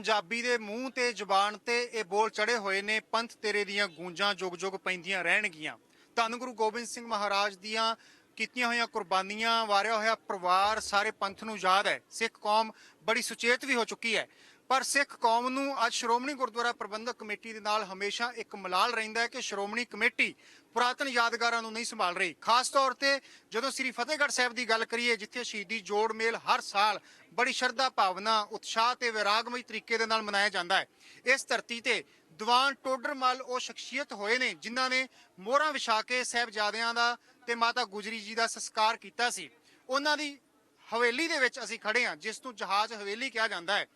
पंजाबी दे मूँह ते जबान ते ये बोल चढ़े हुए ने, पंथ तेरे दियां गूंजां जुग जुग पैंदियां रहणगियां। धन गुरु गोबिंद सिंह महाराज दियां कीतियां होईयां कुर्बानियां, वारिया होया परिवार सारे पंथ नूं याद है। सिख कौम बड़ी सुचेत भी हो चुकी है, पर सिख कौम नूं अज श्रोमणी गुरुद्वारा प्रबंधक कमेटी दे नाल हमेशा एक मलाल रहिंदा है कि श्रोमणी कमेटी पुरातन यादगारां नूं नहीं संभाल रही। खास तौर ते जदों श्री फतेहगढ़ साहिब की गल करिए, जिथे शहीदी जोड़ मेल हर साल बड़ी श्रद्धा भावना उत्साह ते वैरागमई तरीके दे नाल मनाया जाता है। इस धरती ते दीवान टोडर मल वो शख्सियत होए ने जिन्हां ने मोहरां विछा के साहिबजादियां दा ते माता गुजरी जी का संस्कार किया सी। उन्हां दी हवेली दे विच असीं खड़े हां, जिस नूं जहाज हवेली कहा जाता है।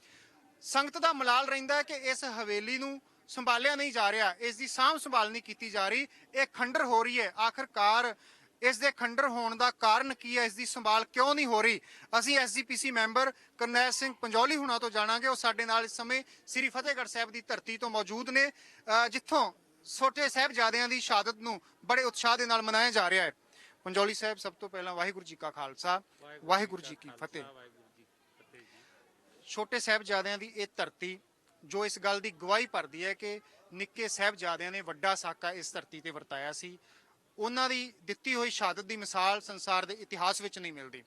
संगत का मलाल रहिंदा है कि इस हवेली नूं संभालिया नहीं जा रहा, इसकी सांभ संभाल नहीं की जा रही, ये खंडर हो रही है। आखिरकार इस दे खंडर होने का कारण की है, इसकी संभाल क्यों नहीं हो रही? असीं SGPC मैंबर करनैल सिंह पंजौली हुणां तो जाणांगे। वो साडे नाल इस समय श्री फतेहगढ़ साहिब की धरती तो मौजूद ने, जिथों छोटे साहिबजादियां की शहादत नूं बड़े उत्साह दे नाल मनाया जा रहा है। पंजौली साहब, सब तो पहला वाहिगुरू जी का खालसा, वाहिगुरू जी की फतेह। छोटे साहिबजादियां दी ये धरती जो इस गल की गवाही भरदी है कि निक्के साहिबजादियां ने वड्डा साका इस धरती ते वरताया सी। उन्हां दी दित्ती हुई शहादत की मिसाल संसार के इतिहास में नहीं मिलती।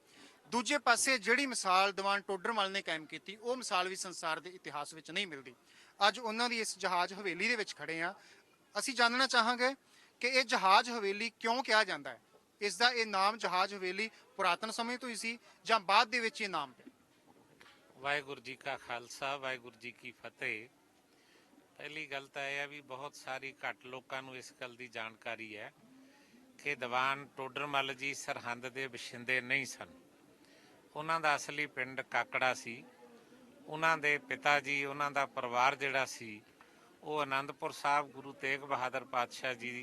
दूजे पासे जिहड़ी मिसाल दीवान टोडरमल ने कायम की, वो मिसाल भी संसार के इतिहास में नहीं मिलती। अज उन्हां दी इस जहाज हवेली दे विच खड़े हाँ। असीं जानना चाहांगे कि यह जहाज हवेली क्यों कहा जाता है। इसका ये नाम जहाज हवेली पुरातन समय तो ही सी जां बाद दे विच ये नाम पिया? वाहिगुरू जी का खालसा, वाहिगुरू जी की फतेह। पहली गल तो यह है भी बहुत सारी घट लोगों इस गल की जानकारी है कि दीवान टोडरमल जी सरहंद के बशिंदे नहीं सन। उन्हां दा असली पिंड काकड़ा सी। उन्हां दे पिता जी, उन्हां दा परिवार जिहड़ा सी वो आनंदपुर साहब गुरु तेग बहादुर पातशाह जी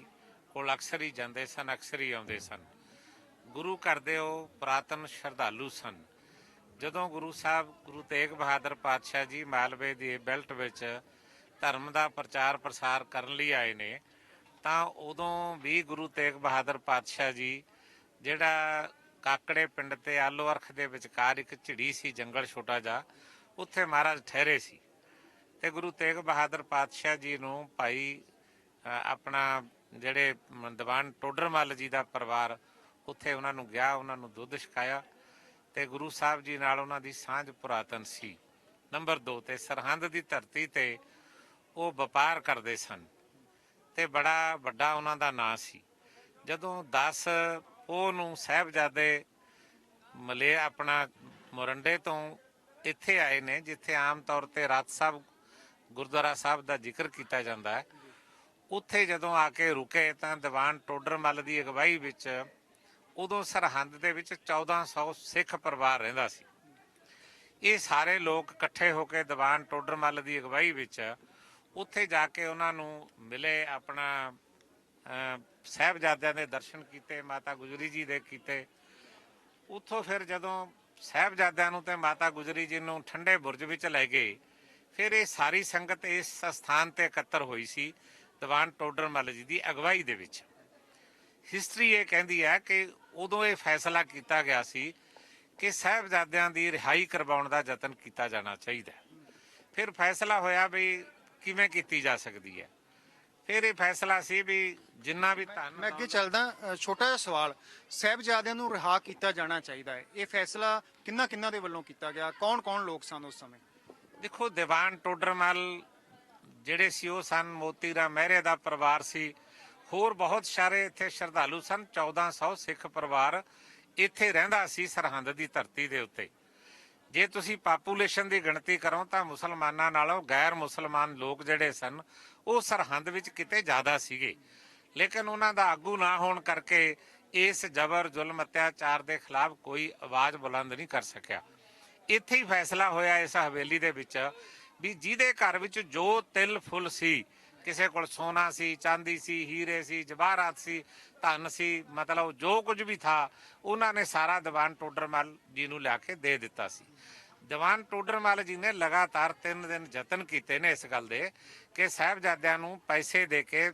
कोल अक्सर ही जाते सन, अक्सर ही आउंदे सन। गुरु घर दे वो पुरातन श्रद्धालु सन। ਜਦੋਂ ਗੁਰੂ ਸਾਹਿਬ ਗੁਰੂ ਤੇਗ ਬਹਾਦਰ ਪਾਤਸ਼ਾਹ ਜੀ ਮਾਲਵੇ ਦੀ ਬੈਲਟ ਵਿੱਚ ਧਰਮ ਦਾ ਪ੍ਰਚਾਰ ਪ੍ਰਸਾਰ ਕਰਨ ਲਈ ਆਏ ਨੇ, ਤਾਂ ਉਦੋਂ ਵੀ ਗੁਰੂ ਤੇਗ ਬਹਾਦਰ ਪਾਤਸ਼ਾਹ ਜੀ ਜਿਹੜਾ ਕਾਕੜੇ ਪਿੰਡ ਤੇ ਆਲੋ ਅਰਖ ਦੇ ਵਿਚਕਾਰ ਇੱਕ ਝਿੜੀ ਸੀ, ਜੰਗਲ ਛੋਟਾ ਜਿਹਾ, ਉੱਥੇ ਮਹਾਰਾਜ ਠਹਿਰੇ ਸੀ। ਤੇ ਗੁਰੂ ਤੇਗ ਬਹਾਦਰ ਪਾਤਸ਼ਾਹ ਜੀ ਨੂੰ ਭਾਈ ਆਪਣਾ ਜਿਹੜੇ ਦੀਵਾਨ ਟੋਡਰਮੱਲ ਜੀ ਦਾ ਪਰਿਵਾਰ ਉੱਥੇ ਉਹਨਾਂ ਨੂੰ ਗਿਆ, ਉਹਨਾਂ ਨੂੰ ਦੁੱਧ ਛਕਾਇਆ ਤੇ ਗੁਰੂ ਸਾਹਿਬ ਜੀ ਨਾਲ ਉਹਨਾਂ ਦੀ ਸਾਂਝ ਪੁਰਾਤਨ ਸੀ। ਨੰਬਰ 2 ਤੇ ਸਰਹੰਦ ਦੀ ਧਰਤੀ ਤੇ ਉਹ ਵਪਾਰ ਕਰਦੇ ਸਨ ਤੇ ਬੜਾ ਵੱਡਾ ਉਹਨਾਂ ਦਾ ਨਾਂ ਸੀ। ਜਦੋਂ 10 ਪੋਹ ਨੂੰ ਸਾਹਿਬਜ਼ਾਦੇ ਮਲੇ ਆਪਣਾ ਮੋਰੰਡੇ ਤੋਂ ਇੱਥੇ ਆਏ ਨੇ, ਜਿੱਥੇ ਆਮ ਤੌਰ ਤੇ ਰਾਤ ਸਾਹਿਬ ਗੁਰਦੁਆਰਾ ਸਾਹਿਬ ਦਾ ਜ਼ਿਕਰ ਕੀਤਾ ਜਾਂਦਾ ਹੈ, ਉੱਥੇ ਜਦੋਂ ਆ ਕੇ ਰੁਕੇ ਤਾਂ ਦੀਵਾਨ ਟੋਡਰਮੱਲ ਦੀ ਅਗਵਾਈ ਵਿੱਚ ਉਦੋਂ ਸਰਹੰਦ ਦੇ ਵਿੱਚ 1400 ਸਿੱਖ ਪਰਿਵਾਰ ਰਹਿੰਦਾ ਸੀ। ਇਹ ਸਾਰੇ ਲੋਕ ਇਕੱਠੇ ਹੋ ਕੇ ਦੀਵਾਨ ਟੋਡਰਮੱਲ ਦੀ ਅਗਵਾਈ ਵਿੱਚ ਉੱਥੇ ਜਾ ਕੇ ਉਹਨਾਂ ਨੂੰ ਮਿਲੇ, ਆਪਣਾ ਸਾਹਿਬਜ਼ਾਦਿਆਂ ਦੇ ਦਰਸ਼ਨ ਕੀਤੇ, ਮਾਤਾ ਗੁਜਰੀ ਜੀ ਦੇ ਕੀਤੇ। ਉੱਥੋਂ ਫਿਰ ਜਦੋਂ ਸਾਹਿਬਜ਼ਾਦਿਆਂ ਨੂੰ ਤੇ ਮਾਤਾ ਗੁਜਰੀ ਜੀ ਨੂੰ ਠੰਡੇ ਬੁਰਜ ਵਿੱਚ ਲੈ ਗਏ, ਫਿਰ ਇਹ ਸਾਰੀ ਸੰਗਤ ਇਸ ਸਥਾਨ ਤੇ ਇਕੱਤਰ ਹੋਈ ਸੀ ਦੀਵਾਨ ਟੋਡਰਮੱਲ ਜੀ ਦੀ ਅਗਵਾਈ ਦੇ ਵਿੱਚ। ਹਿਸਟਰੀ ਇਹ ਕਹਿੰਦੀ ਹੈ ਕਿ ਉਦੋਂ ਇਹ ਫੈਸਲਾ ਕੀਤਾ ਗਿਆ ਸੀ ਕਿ ਸਾਹਿਬਜ਼ਾਦਿਆਂ ਦੀ ਰਿਹਾਈ ਕਰਵਾਉਣ ਦਾ ਯਤਨ ਕੀਤਾ ਜਾਣਾ ਚਾਹੀਦਾ। ਫਿਰ ਫੈਸਲਾ ਹੋਇਆ ਵੀ ਕਿਵੇਂ ਕੀਤੀ ਜਾ ਸਕਦੀ ਹੈ। ਫਿਰ ਇਹ ਫੈਸਲਾ ਸੀ ਵੀ ਜਿੰਨਾ ਵੀ ਧਨ। मैं अगे चलदा, छोटा जिहा सवाल, साहिबजादियां नूं रिहा किया जाना चाहिए, ये फैसला किन्ना किन्ना दे वल्लों किया गया, कौन कौन लोग सन उस समय? देखो, ਦੀਵਾਨ ਟੋਡਰਮੱਲ ਜਿਹੜੇ ਸੀ ਉਹ ਸਨ, ਮੋਤੀ ਰਾਮ ਮਹਿਰੇ ਦਾ ਪਰਿਵਾਰ ਸੀ, ਹੋਰ ਬਹੁਤ ਸਾਰੇ ਇੱਥੇ ਸ਼ਰਧਾਲੂ ਸਨ। 1400 ਸਿੱਖ ਪਰਿਵਾਰ ਇੱਥੇ ਰਹਿੰਦਾ ਸੀ ਸਰਹੰਦ ਦੀ ਧਰਤੀ ਦੇ ਉੱਤੇ। ਜੇ ਤੁਸੀਂ ਪਾਪੂਲੇਸ਼ਨ ਦੀ ਗਿਣਤੀ ਕਰੋ ਤਾਂ ਮੁਸਲਮਾਨਾਂ ਨਾਲੋਂ ਗੈਰ ਮੁਸਲਮਾਨ ਲੋਕ ਜਿਹੜੇ ਸਨ ਉਹ ਸਰਹੰਦ ਵਿੱਚ ਕਿਤੇ ਜ਼ਿਆਦਾ ਸੀਗੇ, ਲੇਕਿਨ ਉਹਨਾਂ ਦਾ ਆਗੂ ਨਾ ਹੋਣ ਕਰਕੇ ਇਸ ਜ਼ਬਰ ਜ਼ੁਲਮ ਅਤਿਆਚਾਰ ਦੇ ਖਿਲਾਫ ਕੋਈ ਆਵਾਜ਼ ਬੁਲੰਦ ਨਹੀਂ ਕਰ ਸਕਿਆ। ਇੱਥੇ ਹੀ ਫੈਸਲਾ ਹੋਇਆ ਇਸ ਹਵੇਲੀ ਦੇ ਵਿੱਚ ਵੀ ਜਿਹਦੇ ਘਰ ਵਿੱਚ ਜੋ ਤਿਲ ਫੁੱਲ ਸੀ, ਕਿਸੇ ਕੋਲ ਸੋਨਾ ਸੀ, ਚਾਂਦੀ ਸੀ, ਹੀਰੇ ਸੀ, ਜਵਾਹਰਾਤ ਸੀ, ਧਨ ਸੀ, ਮਤਲਬ ਜੋ ਕੁਝ ਵੀ ਥਾ ਉਹਨਾਂ ਨੇ ਸਾਰਾ ਦੀਵਾਨ ਟੋਡਰਮੱਲ ਜੀ ਨੂੰ ਲਿਆ ਕੇ ਦੇ ਦਿੱਤਾ ਸੀ। ਦੀਵਾਨ ਟੋਡਰਮੱਲ ਜੀ ਨੇ ਲਗਾਤਾਰ 3 ਦਿਨ ਯਤਨ ਕੀਤੇ ਨੇ ਇਸ ਗੱਲ ਦੇ ਕਿ ਸਾਹਿਬਜ਼ਾਦਿਆਂ ਨੂੰ ਪੈਸੇ ਦੇ ਕੇ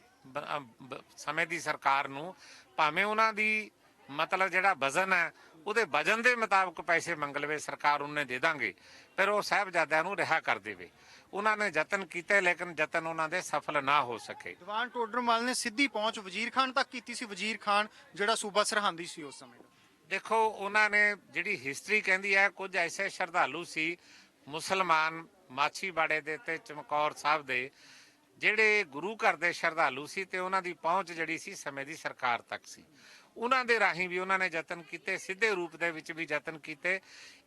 ਸਮੇਂ ਦੀ ਸਰਕਾਰ ਨੂੰ ਭਾਵੇਂ ਉਹਨਾਂ ਦੀ ਮਤਲਬ ਜਿਹੜਾ ਵਜ਼ਨ ਹੈ ਉਹਦੇ ਵਜ਼ਨ ਦੇ ਮੁਤਾਬਕ ਪੈਸੇ ਮੰਗ ਲਵੇ, ਸਰਕਾਰ ਉਹਨੇ ਦੇ ਦਾਂਗੇ, ਫਿਰ ਉਹ ਸਾਹਿਬਜ਼ਾਦਿਆਂ ਨੂੰ ਰਿਹਾ ਕਰ ਦੇਵੇ। ਉਹਨਾਂ ਨੇ ਯਤਨ ਕੀਤੇ ਲੇਕਿਨ ਯਤਨ ਉਹਨਾਂ ਦੇ ਸਫਲ ਨਾ ਹੋ ਸਕੇ। ਦੀਵਾਨ ਟੋਡਰਮਲ ਨੇ ਸਿੱਧੀ ਪਹੁੰਚ ਵਜ਼ੀਰ ਖਾਨ ਤੱਕ ਕੀਤੀ ਸੀ। ਵਜ਼ੀਰ ਖਾਨ ਜਿਹੜਾ ਸੂਬਾ ਸਰਹੰਦੀ ਸੀ ਉਸ ਸਮੇਂ ਦਾ। ਦੇਖੋ ਉਹਨਾਂ ਨੇ ਜਿਹੜੀ ਹਿਸਟਰੀ ਕਹਿੰਦੀ ਹੈ, ਕੁਝ ਐਸੇ ਸ਼ਰਧਾਲੂ ਸੀ ਮੁਸਲਮਾਨ ਮਾਛੀਵਾੜੇ ਦੇ ਤੇ ਚਮਕੌਰ ਸਾਹਿਬ ਦੇ ਜਿਹੜੇ ਗੁਰੂ ਘਰ ਦੇ ਸ਼ਰਧਾਲੂ ਸੀ, ਤੇ ਉਹਨਾਂ ਦੀ ਪਹੁੰਚ ਜਿਹੜੀ ਸੀ ਸਮੇਂ ਦੀ ਸਰਕਾਰ ਤੱਕ ਸੀ। ਉਹਨਾਂ ਦੇ ਰਾਹੀਂ ਵੀ ਉਹਨਾਂ ਨੇ ਯਤਨ ਕੀਤੇ, ਸਿੱਧੇ ਰੂਪ ਦੇ ਵਿੱਚ ਵੀ ਯਤਨ ਕੀਤੇ।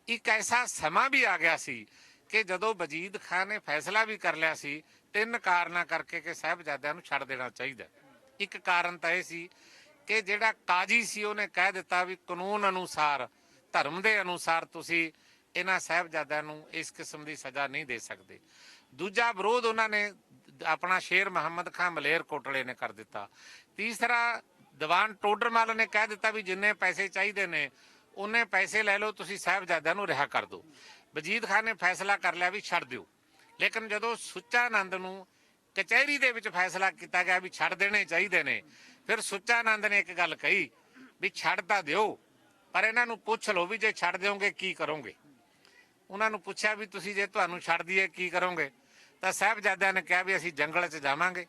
ਇੱਕ ਐਸਾ ਸਮਾਂ ਵੀ ਆ ਗਿਆ ਸੀ ਕਿ ਜਦੋਂ ਵਜੀਦ ਖਾਨ ਨੇ ਫੈਸਲਾ ਵੀ ਕਰ ਲਿਆ ਸੀ 3 ਕਾਰਨਾਂ ਕਰਕੇ ਕਿ ਸਾਹਿਬਜ਼ਾਦਿਆਂ ਨੂੰ ਛੱਡ ਦੇਣਾ ਚਾਹੀਦਾ। ਇੱਕ ਕਾਰਨ ਤਾਂ ਇਹ ਸੀ ਕਿ ਜਿਹੜਾ ਕਾਜੀ ਸੀ ਉਹਨੇ ਕਹਿ ਦਿੱਤਾ ਵੀ ਕਾਨੂੰਨ ਅਨੁਸਾਰ, ਧਰਮ ਦੇ ਅਨੁਸਾਰ ਤੁਸੀਂ ਇਹਨਾਂ ਸਾਹਿਬਜ਼ਾਦਿਆਂ ਨੂੰ ਇਸ ਕਿਸਮ ਦੀ ਸਜ਼ਾ ਨਹੀਂ ਦੇ ਸਕਦੇ। ਦੂਜਾ ਵਿਰੋਧ ਉਹਨਾਂ ਨੇ ਆਪਣਾ ਸ਼ੇਰ ਮੁਹੰਮਦ ਖਾਨ ਮਲੇਰ ਕੋਟਲੇ ਨੇ ਕਰ ਦਿੱਤਾ। ਤੀਸਰਾ ਦੀਵਾਨ ਟੋਡਰਮਲ ਨੇ ਕਹਿ ਦਿੱਤਾ ਵੀ ਜਿੰਨੇ ਪੈਸੇ ਚਾਹੀਦੇ ਨੇ ਉਹਨੇ ਪੈਸੇ ਲੈ ਲਓ, ਤੁਸੀਂ ਸਾਹਿਬਜ਼ਾਦਿਆਂ ਨੂੰ ਰਿਹਾ ਕਰ ਦਿਓ। ਵਜੀਦ ਖਾਨ ਨੇ ਫੈਸਲਾ ਕਰ ਲਿਆ ਵੀ ਛੱਡ ਦਿਓ। ਲੇਕਿਨ ਜਦੋਂ ਸੁੱਚਾ ਆਨੰਦ ਨੂੰ ਕਚਹਿਰੀ ਦੇ ਵਿੱਚ ਫੈਸਲਾ ਕੀਤਾ ਗਿਆ ਵੀ ਛੱਡ ਦੇਣੇ ਚਾਹੀਦੇ ਨੇ, ਫਿਰ ਸੁੱਚਾ ਆਨੰਦ ਨੇ ਇੱਕ ਗੱਲ ਕਹੀ ਵੀ ਛੱਡ ਤਾਂ ਦਿਓ, ਪਰ ਇਹਨਾਂ ਨੂੰ ਪੁੱਛ ਲਓ ਵੀ ਜੇ ਛੱਡ ਦਿਓਗੇ ਕੀ ਕਰੋਗੇ। ਉਹਨਾਂ ਨੂੰ ਪੁੱਛਿਆ ਵੀ ਤੁਸੀਂ ਜੇ ਤੁਹਾਨੂੰ ਛੱਡ ਦਈਏ ਕੀ ਕਰੋਗੇ, ਤਾਂ ਸਾਹਿਬਜ਼ਾਦਿਆਂ ਨੇ ਕਿਹਾ ਵੀ ਅਸੀਂ ਜੰਗਲ 'ਚ ਜਾਵਾਂਗੇ,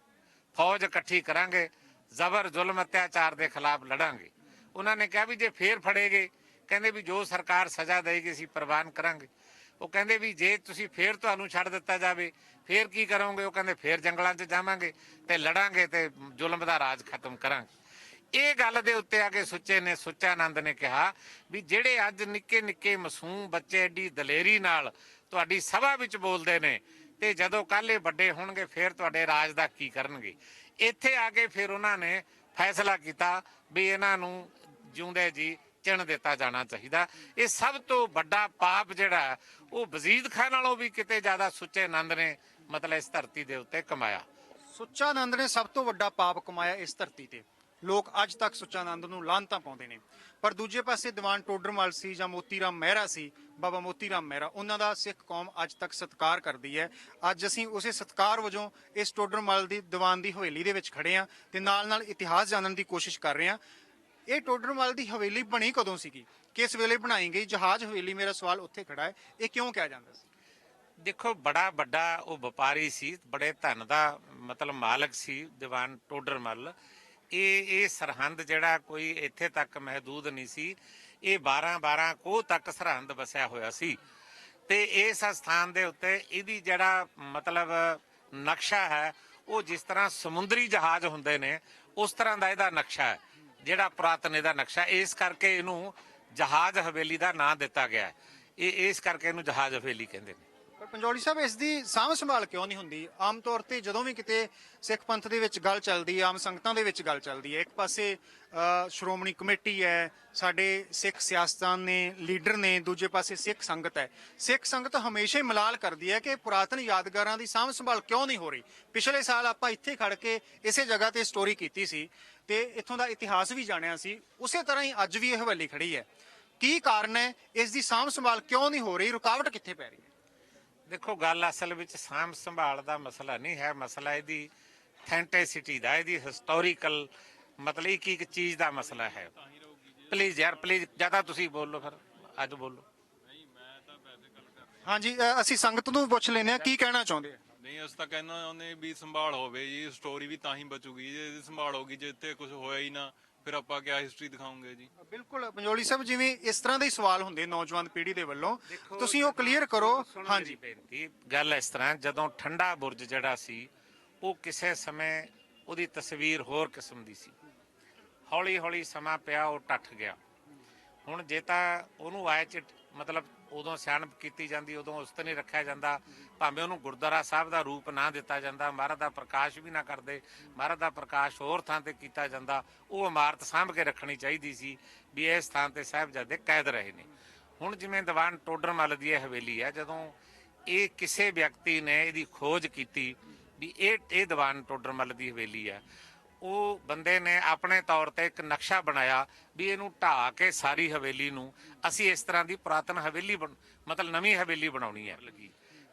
ਫੌਜ ਇਕੱਠੀ ਕਰਾਂਗੇ, ਜ਼ਬਰ ਜ਼ੁਲਮ ਅਤਿਆਚਾਰ ਦੇ ਖਿਲਾਫ ਲੜਾਂਗੇ। ਉਹਨਾਂ ਨੇ ਕਿਹਾ ਵੀ ਜੇ ਫੇਰ ਫੜੇਗੇ, ਕਹਿੰਦੇ ਵੀ ਜੋ ਸਰਕਾਰ ਸਜ਼ਾ ਦੇਗੀ ਅਸੀਂ ਪ੍ਰਵਾਨ ਕਰਾਂਗੇ। ਉਹ ਕਹਿੰਦੇ ਵੀ ਜੇ ਤੁਸੀਂ ਫੇਰ ਤੁਹਾਨੂੰ ਛੱਡ ਦਿੱਤਾ ਜਾਵੇ ਫੇਰ ਕੀ ਕਰੋਗੇ? ਉਹ ਕਹਿੰਦੇ ਫੇਰ ਜੰਗਲਾਂ 'ਚ ਜਾਵਾਂਗੇ ਤੇ ਲੜਾਂਗੇ ਤੇ ਜ਼ੁਲਮ ਦਾ ਰਾਜ ਖਤਮ ਕਰਾਂਗੇ। ਇਹ ਗੱਲ ਦੇ ਉੱਤੇ ਆ ਕੇ ਸੁੱਚਾ ਆਨੰਦ ਨੇ ਕਿਹਾ ਵੀ ਜਿਹੜੇ ਅੱਜ ਨਿੱਕੇ ਨਿੱਕੇ ਮਾਸੂਮ ਬੱਚੇ ਐਡੀ ਦਲੇਰੀ ਨਾਲ ਤੁਹਾਡੀ ਸਭਾ ਵਿੱਚ ਬੋਲਦੇ ਨੇ, ਤੇ ਜਦੋਂ ਕੱਲ੍ਹ ਇਹ ਵੱਡੇ ਹੋਣਗੇ ਫੇਰ ਤੁਹਾਡੇ ਰਾਜ ਦਾ ਕੀ ਕਰਨਗੇ। ਇੱਥੇ ਆ ਕੇ ਫਿਰ ਉਹਨਾਂ ਨੇ ਫੈਸਲਾ ਕੀਤਾ ਵੀ ਇਹਨਾਂ ਨੂੰ ਜਿਉਂਦੇ ਜੀ ਚਿਣ ਦਿੱਤਾ ਜਾਣਾ ਚਾਹੀਦਾ। ਇਹ ਸਭ ਤੋਂ ਵੱਡਾ ਪਾਪ ਜਿਹੜਾ ਉਹ ਵਜੀਦ ਖਾਨ ਨਾਲੋਂ ਵੀ ਕਿਤੇ ਜ਼ਿਆਦਾ ਸੁੱਚੇ ਆਨੰਦ ਨੇ ਮਤਲਬ ਇਸ ਧਰਤੀ ਦੇ ਉੱਤੇ ਕਮਾਇਆ। ਸੁੱਚਾ ਆਨੰਦ ਨੇ ਸਭ ਤੋਂ ਵੱਡਾ ਪਾਪ ਕਮਾਇਆ ਇਸ ਧਰਤੀ ਤੇ। ਲੋਕ ਅੱਜ ਤੱਕ ਸੁੱਚਾ ਆਨੰਦ ਨੂੰ ਲਾਹਨਤਾਂ ਪਾਉਂਦੇ ਨੇ, ਪਰ ਦੂਜੇ ਪਾਸੇ ਦੀਵਾਨ ਟੋਡਰਮਲ ਸੀ ਜਾਂ ਮੋਤੀ ਰਾਮ ਮਹਿਰਾ ਸੀ, ਬਾਬਾ ਮੋਤੀ ਰਾਮ ਮਹਿਰਾ, ਉਹਨਾਂ ਦਾ ਸਿੱਖ ਕੌਮ ਅੱਜ ਤੱਕ ਸਤਿਕਾਰ ਕਰਦੀ ਹੈ। ਅੱਜ ਅਸੀਂ ਉਸੇ ਸਤਿਕਾਰ ਵਜੋਂ ਇਸ ਟੋਡਰਮਲ ਦੀ ਦੀਵਾਨ ਦੀ ਹਵੇਲੀ ਦੇ ਵਿੱਚ ਖੜੇ ਹਾਂ ਤੇ ਨਾਲ ਨਾਲ ਇਤਿਹਾਸ ਜਾਣਨ ਦੀ ਕੋਸ਼ਿਸ਼ ਕਰ ਰਹੇ ਹਾਂ। ਇਹ ਟੋਡਰਮਲ ਦੀ ਹਵੇਲੀ ਬਣੀ ਕਦੋਂ ਸੀਗੀ, ਕਿਸ ਵੇਲੇ ਬਣਾਈ ਗਈ? ਜਹਾਜ਼ ਹਵੇਲੀ, ਮੇਰਾ ਸਵਾਲ ਉੱਥੇ ਖੜਾ ਹੈ। ਇਹ ਕਿਉਂ ਕਿਹਾ ਜਾਂਦਾ ਸੀ? ਦੇਖੋ ਬੜਾ ਵੱਡਾ ਉਹ ਵਪਾਰੀ ਸੀ, ਬੜੇ ਧਨ ਦਾ ਮਤਲਬ ਮਾਲਕ ਸੀ ਦੀਵਾਨ ਟੋਡਰਮਲ। ਇਹ ਸਰਹੰਦ ਜਿਹੜਾ ਕੋਈ ਇੱਥੇ ਤੱਕ ਮਹਦੂਦ ਨਹੀਂ ਸੀ, ਇਹ 12 ਕੋਹ ਤੱਕ ਸਰਹੰਦ ਵਸਿਆ ਹੋਇਆ ਸੀ। ਤੇ ਇਸ ਸਥਾਨ ਦੇ ਉੱਤੇ ਇਹਦੀ ਜਿਹੜਾ ਮਤਲਬ ਨਕਸ਼ਾ ਹੈ ਉਹ ਜਿਸ ਤਰ੍ਹਾਂ ਸਮੁੰਦਰੀ ਜਹਾਜ਼ ਹੁੰਦੇ ਨੇ ਉਸ ਤਰ੍ਹਾਂ ਦਾ ਇਹਦਾ ਨਕਸ਼ਾ ਹੈ, ਜਿਹੜਾ ਪੁਰਾਤਨ ਇਹਦਾ ਨਕਸ਼ਾ। ਇਸ ਕਰਕੇ ਇਹਨੂੰ ਜਹਾਜ਼ ਹਵੇਲੀ ਦਾ ਨਾਂ ਦਿੱਤਾ ਗਿਆ ਹੈ। ਇਸ ਕਰਕੇ ਇਹਨੂੰ ਜਹਾਜ਼ ਹਵੇਲੀ ਕਹਿੰਦੇ ਨੇ। ਪਰ ਪੰਜੋਲੀ ਸਾਹਿਬ, ਇਸ ਦੀ ਸਾਂਭ ਸੰਭਾਲ ਕਿਉਂ ਨਹੀਂ ਹੁੰਦੀ? ਆਮ ਤੌਰ ਤੇ ਜਦੋਂ ਵੀ ਕਿਤੇ ਸਿੱਖ ਪੰਥ ਦੇ ਵਿੱਚ ਗੱਲ ਚੱਲਦੀ ਹੈ, ਆਮ ਸੰਗਤਾਂ ਦੇ ਵਿੱਚ ਗੱਲ ਚੱਲਦੀ ਹੈ, ਇੱਕ ਪਾਸੇ ਸ਼੍ਰੋਮਣੀ ਕਮੇਟੀ ਹੈ, ਸਾਡੇ ਸਿੱਖ ਸਿਆਸਤਦਾਨ ਨੇ, ਲੀਡਰ ਨੇ, ਦੂਜੇ ਪਾਸੇ ਸਿੱਖ ਸੰਗਤ ਹੈ। ਸਿੱਖ ਸੰਗਤ ਹਮੇਸ਼ਾ ਹੀ ਮਲਾਲ ਕਰਦੀ ਹੈ ਕਿ ਪੁਰਾਤਨ ਯਾਦਗਾਰਾਂ ਦੀ ਸਾਂਭ ਸੰਭਾਲ ਕਿਉਂ ਨਹੀਂ ਹੋ ਰਹੀ। ਪਿਛਲੇ ਸਾਲ ਆਪਾਂ ਇੱਥੇ ਖੜ ਕੇ ਇਸੇ ਜਗ੍ਹਾ ਤੇ ਸਟੋਰੀ ਕੀਤੀ ਸੀ ਤੇ ਇੱਥੋਂ ਦਾ ਇਤਿਹਾਸ ਵੀ ਜਾਣਿਆ ਸੀ। ਉਸੇ ਤਰ੍ਹਾਂ ਹੀ ਅੱਜ ਵੀ ਇਹ ਹਵੇਲੀ ਖੜੀ ਹੈ। ਕੀ ਕਾਰਨ ਹੈ? ਇਸ ਦੀ ਸਾਂਭ ਸੰਭਾਲ ਕਿਉਂ ਨਹੀਂ ਹੋ ਰਹੀ? ਰੁਕਾਵਟ ਕਿੱਥੇ ਪੈ ਰਹੀ ਹੈ? ਦੇਖੋ ਗੱਲ ਅਸਲ ਵਿੱਚ ਸਾਂਭ ਸੰਭਾਲ ਦਾ ਮਸਲਾ ਨਹੀਂ ਹੈ, ਮਸਲਾ ਇਹਦੀ ਅਥੈਂਟਿਸਿਟੀ ਦਾ, ਇਹਦੀ ਹਿਸਟੋਰੀਕਲ ਮਤਲਬ ਇੱਕ ਚੀਜ਼ ਦਾ ਮਸਲਾ ਹੈ। ਪਲੀਜ਼ ਯਾਰ ਪਲੀਜ਼, ਜਿਆਦਾ ਤੁਸੀਂ ਬੋਲੋ, ਫਿਰ ਅੱਜ ਬੋਲੋ। ਹਾਂਜੀ, ਅਸੀਂ ਸੰਗਤ ਨੂੰ ਪੁੱਛ ਲੈਂਦੇ ਹਾਂ ਕੀ ਕਹਿਣਾ ਚਾਹੁੰਦੇ ਆ। ਨਹੀਂ, ਅਸੀਂ ਤਾਂ ਕਹਿੰਦਾ ਉਹਨੇ ਵੀ ਸੰਭਾਲ ਹੋਵੇ ਜੀ, ਸਟੋਰੀ ਵੀ ਤਾਂ ਹੀ ਬਚੂਗੀ ਜੇ ਇਹਦੀ ਸੰਭਾਲ ਹੋਗੀ। ਜੇ ਇੱਥੇ ਕੁਝ ਹੋਇਆ ਹੀ ਨਾ ਫਿਰ ਆਪਾਂ ਕਿਆ ਹਿਸਟਰੀ ਦਿਖਾਉਂਗੇ ਜੀ। ਬਿਲਕੁਲ ਪੰਜੋਲੀ ਸਾਹਿਬ, ਜਿਵੇਂ ਇਸ ਤਰ੍ਹਾਂ ਦੇ ਸਵਾਲ ਹੁੰਦੇ ਨੌਜਵਾਨ ਪੀੜ੍ਹੀ ਦੇ ਵੱਲੋਂ, ਤੁਸੀਂ ਉਹ ਕਲੀਅਰ ਕਰੋ। ਹਾਂਜੀ, ਬੇਨਤੀ ਗੱਲ ਇਸ ਤਰ੍ਹਾਂ, ਜਦੋਂ ਠੰਡਾ ਬੁਰਜ ਜਿਹੜਾ ਸੀ ਉਹ ਕਿਸੇ ਸਮੇਂ ਉਹਦੀ ਤਸਵੀਰ ਹੋਰ ਕਿਸਮ ਦੀ ਸੀ, ਹੌਲੀ ਹੌਲੀ ਸਮਾਂ ਪਿਆ ਉਹ ਟੱਟ ਗਿਆ। ਹੁਣ ਜੇ ਤਾਂ ਉਹਨੂੰ ਆਏ ਚ ਮਤਲਬ ਉਦੋਂ ਸਿਆਣਪ ਕੀਤੀ ਜਾਂਦੀ, ਉਦੋਂ ਉਸ ਤੇ ਨਹੀਂ ਰੱਖਿਆ ਜਾਂਦਾ, ਭਾਵੇਂ ਉਹਨੂੰ ਗੁਰਦੁਆਰਾ ਸਾਹਿਬ ਦਾ ਰੂਪ ਨਾ ਦਿੱਤਾ ਜਾਂਦਾ, ਮਹਾਰਾਜ ਦਾ ਪ੍ਰਕਾਸ਼ ਵੀ ਨਾ ਕਰਦੇ, ਮਹਾਰਾਜ ਦਾ ਪ੍ਰਕਾਸ਼ ਹੋਰ ਥਾਂ ਤੇ ਕੀਤਾ ਜਾਂਦਾ, ਉਹ ਇਮਾਰਤ ਸਾਂਭ ਕੇ ਰੱਖਣੀ ਚਾਹੀਦੀ ਸੀ ਵੀ ਇਸ ਥਾਂ ਤੇ ਸਾਹਿਬਜ਼ਾਦੇ ਕੈਦ ਰਹੇ ਨੇ। ਹੁਣ ਜਿਵੇਂ ਦੀਵਾਨ ਟੋਡਰਮਲ ਦੀ ਇਹ ਹਵੇਲੀ ਹੈ, ਜਦੋਂ ਇਹ ਕਿਸੇ ਵਿਅਕਤੀ ਨੇ ਇਹਦੀ ਖੋਜ ਕੀਤੀ ਵੀ ਇਹ ਦੀਵਾਨ ਟੋਡਰਮਲ ਦੀ ਹਵੇਲੀ ਹੈ, ਉਹ ਬੰਦੇ ਨੇ ਆਪਣੇ ਤੌਰ ਤੇ ਇੱਕ ਨਕਸ਼ਾ ਬਣਾਇਆ ਵੀ ਇਹਨੂੰ ਢਾਹ ਕੇ ਸਾਰੀ ਹਵੇਲੀ ਨੂੰ ਅਸੀਂ ਇਸ ਤਰ੍ਹਾਂ ਦੀ ਪੁਰਾਤਨ ਹਵੇਲੀ ਮਤਲਬ ਨਵੀਂ ਹਵੇਲੀ ਬਣਾਉਣੀ ਹੈ।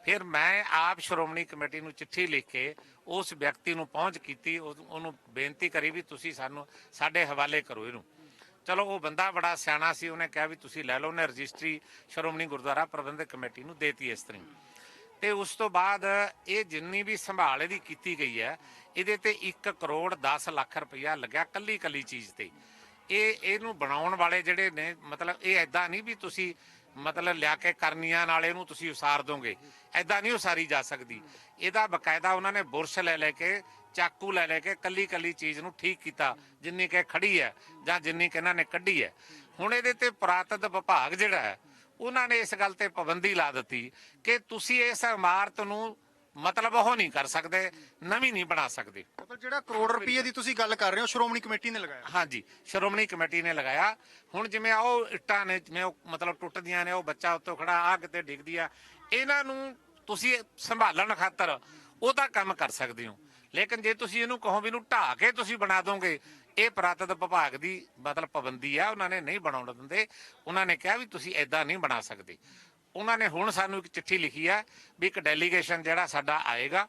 ਫਿਰ ਮੈਂ ਆਪ ਸ਼੍ਰੋਮਣੀ ਕਮੇਟੀ ਨੂੰ ਚਿੱਠੀ ਲਿਖ ਕੇ ਉਸ ਵਿਅਕਤੀ ਨੂੰ ਪਹੁੰਚ ਕੀਤੀ, ਉਹਨੂੰ ਬੇਨਤੀ ਕਰੀ ਵੀ ਤੁਸੀਂ ਸਾਨੂੰ ਸਾਡੇ ਹਵਾਲੇ ਕਰੋ ਇਹਨੂੰ। ਚਲੋ ਉਹ ਬੰਦਾ ਬੜਾ ਸਿਆਣਾ ਸੀ, ਉਹਨੇ ਕਿਹਾ ਵੀ ਤੁਸੀਂ ਲੈ ਲਓ। ਉਹਨੇ ਰਜਿਸਟਰੀ ਸ਼੍ਰੋਮਣੀ ਗੁਰਦੁਆਰਾ ਪ੍ਰਬੰਧਕ ਕਮੇਟੀ ਨੂੰ ਦੇਤੀ ਇਸ ਤਰ੍ਹਾਂ। ਤੇ ਉਸ ਤੋਂ ਬਾਅਦ ਇਹ ਜਿੰਨੀ ਵੀ ਸੰਭਾਲ ਇਹਦੀ ਕੀਤੀ ਗਈ ਹੈ, ਇਹਦੇ ਤੇ 1 ਕਰੋੜ 10 ਲੱਖ ਰੁਪਈਆ ਲੱਗਿਆ ਕੱਲੀ ਕੱਲੀ ਚੀਜ਼ ਤੇ। ਇਹਨੂੰ ਬਣਾਉਣ ਵਾਲੇ ਜਿਹੜੇ ਨੇ, ਮਤਲਬ ਇਹ ਐਦਾਂ ਨਹੀਂ ਵੀ ਤੁਸੀਂ ਮਤਲਬ ਲਿਆ ਕੇ ਕਰਨੀਆਂ ਨਾਲ ਇਹਨੂੰ ਤੁਸੀਂ ਉਸਾਰ ਦੋਗੇ, ਐਦਾਂ ਨਹੀਂ ਉਸਾਰੀ ਜਾ ਸਕਦੀ। ਇਹਦਾ ਬਕਾਇਦਾ ਉਹਨਾਂ ਨੇ ਬੁਰਸ਼ ਲੈ ਲੈ ਕੇ, ਚਾਕੂ ਲੈ ਲੈ ਕੇ ਕੱਲੀ ਕੱਲੀ ਚੀਜ਼ ਨੂੰ ਠੀਕ ਕੀਤਾ, ਜਿੰਨੀ ਕਿ ਖੜੀ ਹੈ ਜਾਂ ਜਿੰਨੀ ਕਿ ਇਹਨਾਂ ਨੇ ਕੱਢੀ ਹੈ। ਹੁਣ ਇਹਦੇ ਤੇ ਪੁਰਾਤਨ ਵਿਭਾਗ ਜਿਹੜਾ ਹੈ, ਉਹਨਾਂ ਨੇ ਇਸ ਗੱਲ ਤੇ ਪਾਬੰਦੀ ਲਾ ਦਿੱਤੀ ਕਿ ਤੁਸੀਂ ਇਸ ਇਮਾਰਤ ਨੂੰ ਮਤਲਬ ਉਹ ਨਹੀਂ ਕਰ ਸਕਦੇ, ਨਵੀਂ ਨਹੀਂ ਬਣਾ ਸਕਦੇ। ਮਤਲਬ ਜਿਹੜਾ ਕਰੋੜ ਰੁਪਏ ਦੀ ਤੁਸੀਂ ਗੱਲ ਕਰ ਰਹੇ ਹੋ, ਸ਼੍ਰੋਮਣੀ ਕਮੇਟੀ ਨੇ ਲਗਾਇਆ? ਹਾਂਜੀ, ਸ਼੍ਰੋਮਣੀ ਕਮੇਟੀ ਨੇ ਲਗਾਇਆ। ਹੁਣ ਜਿਵੇਂ ਉਹ ਇੱਟਾਂ ਨੇ, ਜਿਵੇਂ ਉਹ ਮਤਲਬ ਟੁੱਟਦੀਆਂ ਨੇ, ਉਹ ਬੱਚਾ ਉੱਤੋਂ ਖੜਾ ਆ ਕਿਤੇ ਡਿੱਗਦੀ ਆ, ਇਹਨਾਂ ਨੂੰ ਤੁਸੀਂ ਸੰਭਾਲਣ ਖਾਤਰ ਉਹਦਾ ਕੰਮ ਕਰ ਸਕਦੇ ਹੋ। ਲੇਕਿਨ ਜੇ ਤੁਸੀਂ ਇਹਨੂੰ ਕਹੋ ਵੀ ਇਹਨੂੰ ਢਾਹ ਕੇ ਤੁਸੀਂ ਬਣਾ ਦੋਗੇ, ਇਹ ਪੁਰਾਤਨ ਵਿਭਾਗ ਦੀ ਮਤਲਬ ਪਾਬੰਦੀ ਆ, ਉਹਨਾਂ ਨੇ ਨਹੀਂ ਬਣਾਉਣ ਦਿੰਦੇ। ਉਹਨਾਂ ਨੇ ਕਿਹਾ ਵੀ ਤੁਸੀਂ ਐਦਾਂ ਨਹੀਂ ਬਣਾ ਸਕਦੇ। ਉਹਨਾਂ ਨੇ ਹੁਣ ਸਾਨੂੰ ਇੱਕ ਚਿੱਠੀ ਲਿਖੀ ਹੈ ਵੀ ਇੱਕ ਡੈਲੀਗੇਸ਼ਨ ਜਿਹੜਾ ਸਾਡਾ ਆਏਗਾ,